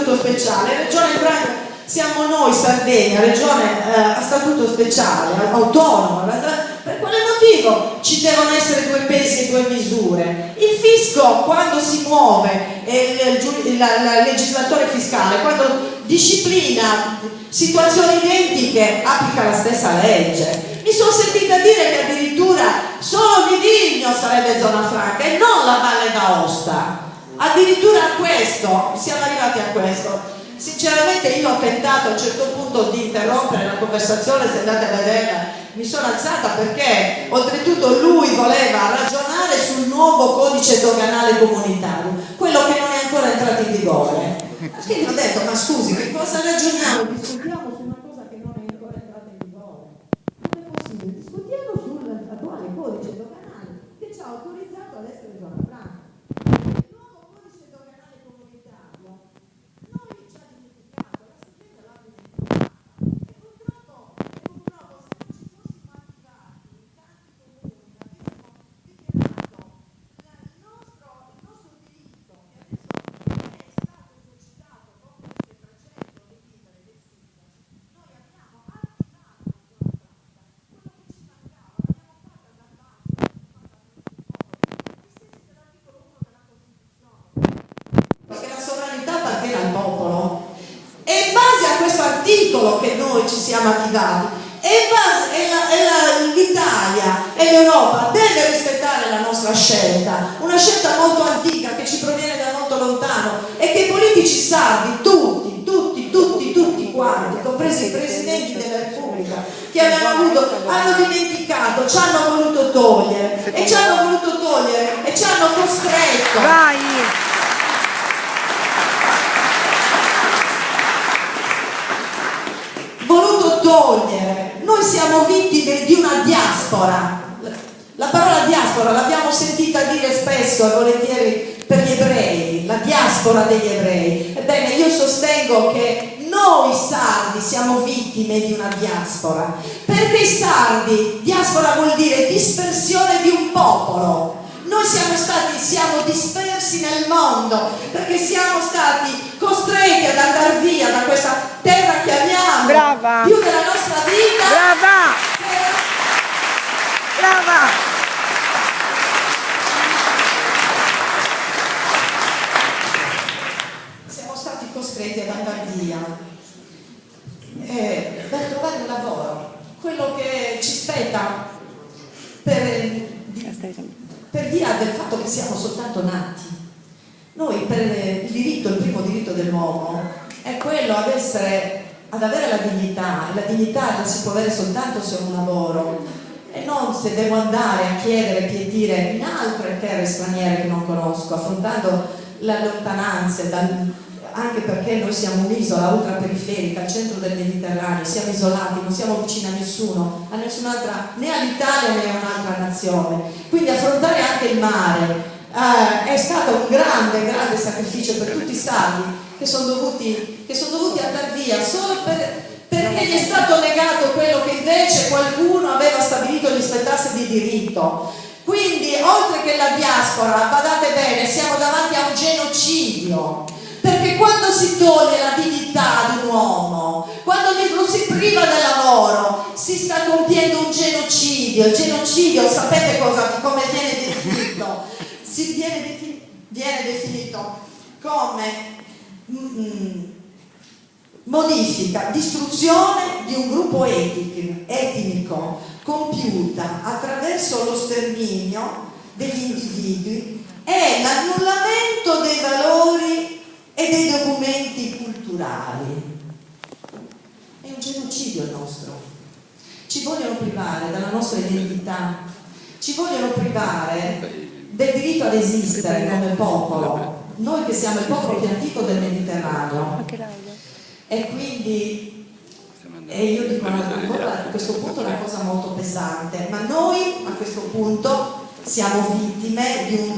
statuto speciale, Regione Franca siamo noi Sardegna, regione a statuto speciale, autonoma. Per quale motivo ci devono essere due pesi e due misure? Il fisco, quando si muove, il legislatore fiscale, quando disciplina situazioni identiche, applica la stessa legge. Mi sono sentita dire che addirittura solo Livigno sarebbe zona franca e non la Valle d'Aosta. Addirittura a questo, siamo arrivati a questo. Sinceramente io ho tentato a un certo punto di interrompere la conversazione, se andate a vedere, mi sono alzata perché oltretutto lui voleva ragionare sul nuovo codice doganale comunitario, quello che non è ancora entrato in vigore. Quindi ho detto, ma scusi, che cosa ragioniamo? Discutiamo su una cosa che non è ancora entrata in vigore. Non è possibile, discutiamo sull'attuale codice doganale che ci ha autorizzato ad essere zona franca. Il nuovo codice doganale comunitario noi ci ha dimenticato, la Sardegna l'ha dimenticato. E purtroppo se non ci fossimo attivati, tanti comuni avessero dichiarato il nostro diritto, che adesso è stato esercitato proprio perché facendo le libere del sindaco, noi abbiamo attivato la zona franca, quello che ci mancava, l'abbiamo fatta dal basso, ai sensi dell'articolo 1 della Costituzione, perché la sovranità appartiene al popolo. E in base a questo articolo che noi ci siamo attivati, l'Italia e l'Europa deve rispettare la nostra scelta, una scelta molto antica che ci proviene da molto lontano e che i politici sardi, tutti quanti, compresi i presidenti della Repubblica, che hanno dimenticato, ci hanno voluto togliere e ci hanno costretto. Vai! Noi siamo vittime di una diaspora. La parola diaspora l'abbiamo sentita dire spesso e volentieri per gli ebrei, la diaspora degli ebrei. Ebbene, io sostengo che noi sardi siamo vittime di una diaspora, perché i sardi, diaspora vuol dire dispersione di un popolo. Noi siamo dispersi nel mondo perché siamo stati costretti ad andare via da questa terra che abbiamo. Brava. Più della nostra vita. Brava! Brava! Siamo stati costretti ad andare via per trovare un lavoro, quello che ci spetta per via del fatto che siamo soltanto nati. Noi per il primo diritto dell'uomo è quello ad avere la dignità, e la dignità la si può avere soltanto se ho un lavoro e non se devo andare a chiedere piedire in altre terre straniere che non conosco, affrontando le lontananze, anche perché noi siamo un'isola ultraperiferica al centro del Mediterraneo, siamo isolati, non siamo vicini a nessuno, a nessun'altra, né all'Italia né a un'altra nazione. Quindi affrontare anche il mare è stato un grande sacrificio per tutti i sardi che sono dovuti andare via solo perché gli è stato negato quello che invece qualcuno aveva stabilito gli spettasse di diritto. Quindi oltre che la diaspora, badate bene, siamo davanti a un genocidio, perché quando si toglie la dignità di un uomo, quando lo si priva del lavoro, si sta compiendo un genocidio. Il genocidio, sapete come viene definito? Viene definito come modifica, distruzione di un gruppo etnico compiuta attraverso lo sterminio degli individui e l'annullamento dei valori e dei documenti culturali. È un genocidio il nostro. Ci vogliono privare della nostra identità, ci vogliono privare del diritto ad esistere come popolo, noi che siamo il popolo più antico del Mediterraneo. E quindi io dico ancora a questo punto una cosa molto pesante, ma noi a questo punto siamo vittime di un